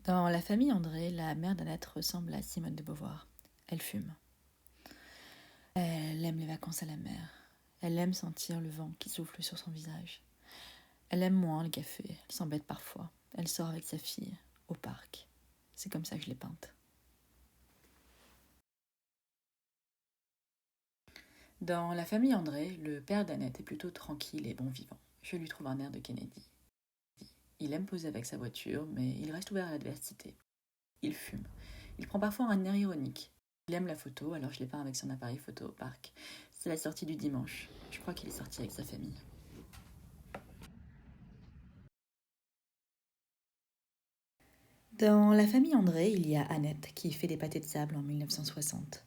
Dans la famille André, la mère d'Annette ressemble à Simone de Beauvoir. Elle fume. Elle aime les vacances à la mer. Elle aime sentir le vent qui souffle sur son visage. Elle aime moins le café. Elle s'embête parfois. Elle sort avec sa fille au parc. C'est comme ça que je l'ai peinte. Dans la famille André, le père d'Annette est plutôt tranquille et bon vivant. Je lui trouve un air de Kennedy. Il aime poser avec sa voiture, mais il reste ouvert à l'adversité. Il fume. Il prend parfois un air ironique. Il aime la photo, alors je l'ai peint avec son appareil photo au parc. C'est la sortie du dimanche. Je crois qu'il est sorti avec sa famille. Dans la famille André, il y a Annette qui fait des pâtés de sable en 1960.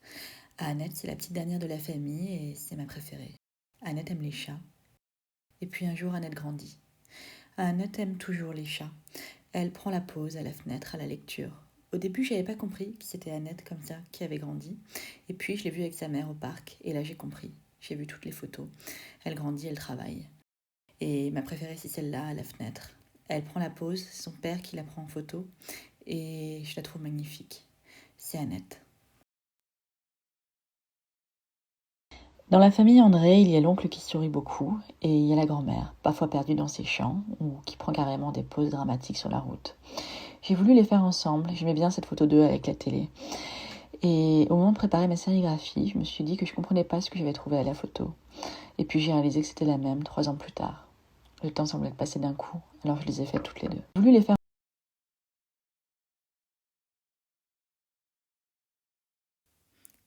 Annette, c'est la petite dernière de la famille et c'est ma préférée. Annette aime les chats. Et puis un jour, Annette grandit. Annette aime toujours les chats. Elle prend la pause à la fenêtre, à la lecture. Au début, je n'avais pas compris que c'était Annette comme ça qui avait grandi. Et puis, je l'ai vue avec sa mère au parc. Et là, j'ai compris. J'ai vu toutes les photos. Elle grandit, elle travaille. Et ma préférée, c'est celle-là, à la fenêtre. Elle prend la pause, c'est son père qui la prend en photo. Et je la trouve magnifique. C'est Annette. Dans la famille André, il y a l'oncle qui sourit beaucoup et il y a la grand-mère, parfois perdue dans ses chants ou qui prend carrément des pauses dramatiques sur la route. J'ai voulu les faire ensemble, j'aimais bien cette photo d'eux avec la télé. Et au moment de préparer ma sérigraphie, je me suis dit que je comprenais pas ce que j'avais trouvé à la photo. Et puis j'ai réalisé que c'était la même 3 ans plus tard. Le temps semblait passer d'un coup, alors je les ai faites toutes les deux. J'ai voulu les faire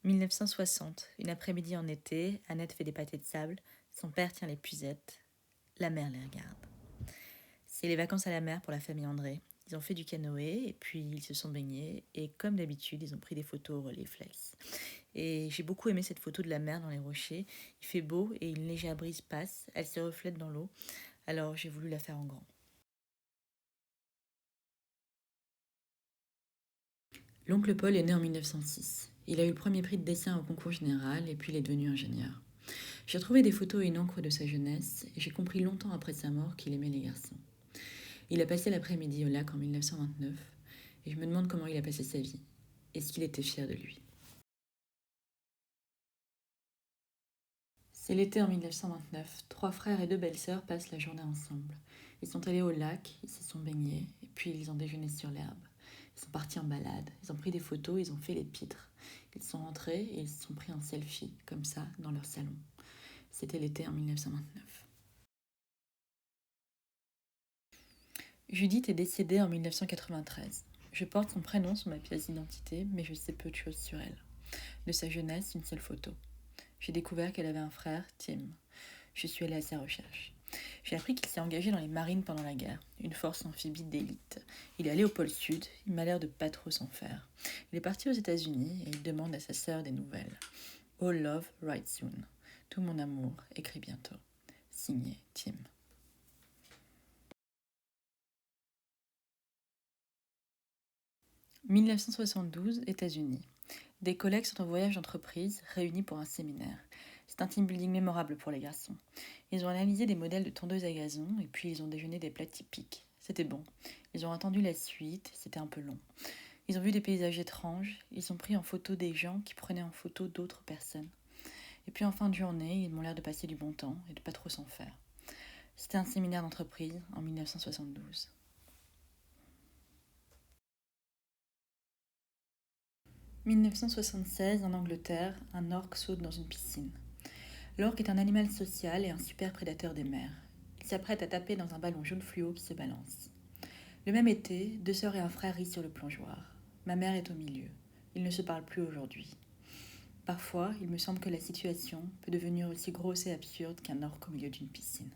1960, une après-midi en été, Annette fait des pâtés de sable, son père tient les puisettes, la mère les regarde. C'est les vacances à la mer pour la famille André. Ils ont fait du canoë et puis ils se sont baignés et comme d'habitude, ils ont pris des photos au relieflex. Et j'ai beaucoup aimé cette photo de la mer dans les rochers. Il fait beau et une légère brise passe, elle se reflète dans l'eau, alors j'ai voulu la faire en grand. L'oncle Paul est né en 1906. Il a eu le premier prix de dessin au concours général et puis il est devenu ingénieur. J'ai retrouvé des photos et une encre de sa jeunesse et j'ai compris longtemps après sa mort qu'il aimait les garçons. Il a passé l'après-midi au lac en 1929 et je me demande comment il a passé sa vie. Est-ce qu'il était fier de lui? C'est l'été en 1929. 3 frères et 2 belles-sœurs passent la journée ensemble. Ils sont allés au lac, ils se sont baignés, et puis ils ont déjeuné sur l'herbe. Ils sont partis en balade, ils ont pris des photos, ils ont fait les pitres. Ils sont rentrés et ils se sont pris un selfie, comme ça, dans leur salon. C'était l'été en 1929. Judith est décédée en 1993. Je porte son prénom sur ma pièce d'identité, mais je sais peu de choses sur elle. De sa jeunesse, une seule photo. J'ai découvert qu'elle avait un frère, Tim. Je suis allée à sa recherche. J'ai appris qu'il s'est engagé dans les marines pendant la guerre, une force amphibie d'élite. Il est allé au pôle Sud, il m'a l'air de pas trop s'en faire. Il est parti aux États-Unis et il demande à sa sœur des nouvelles. All love, right soon. Tout mon amour, écrit bientôt. Signé Tim. 1972, États-Unis. Des collègues sont en voyage d'entreprise, réunis pour un séminaire. C'est un team building mémorable pour les garçons. Ils ont analysé des modèles de tondeuses à gazon et puis ils ont déjeuné des plats typiques. C'était bon. Ils ont attendu la suite, c'était un peu long. Ils ont vu des paysages étranges, ils ont pris en photo des gens qui prenaient en photo d'autres personnes. Et puis en fin de journée, ils m'ont l'air de passer du bon temps et de pas trop s'en faire. C'était un séminaire d'entreprise en 1972. 1976, en Angleterre, un orque saute dans une piscine. L'orque est un animal social et un super prédateur des mers. Il s'apprête à taper dans un ballon jaune fluo qui se balance. Le même été, 2 sœurs et un frère rient sur le plongeoir. Ma mère est au milieu. Ils ne se parlent plus aujourd'hui. Parfois, il me semble que la situation peut devenir aussi grosse et absurde qu'un orque au milieu d'une piscine.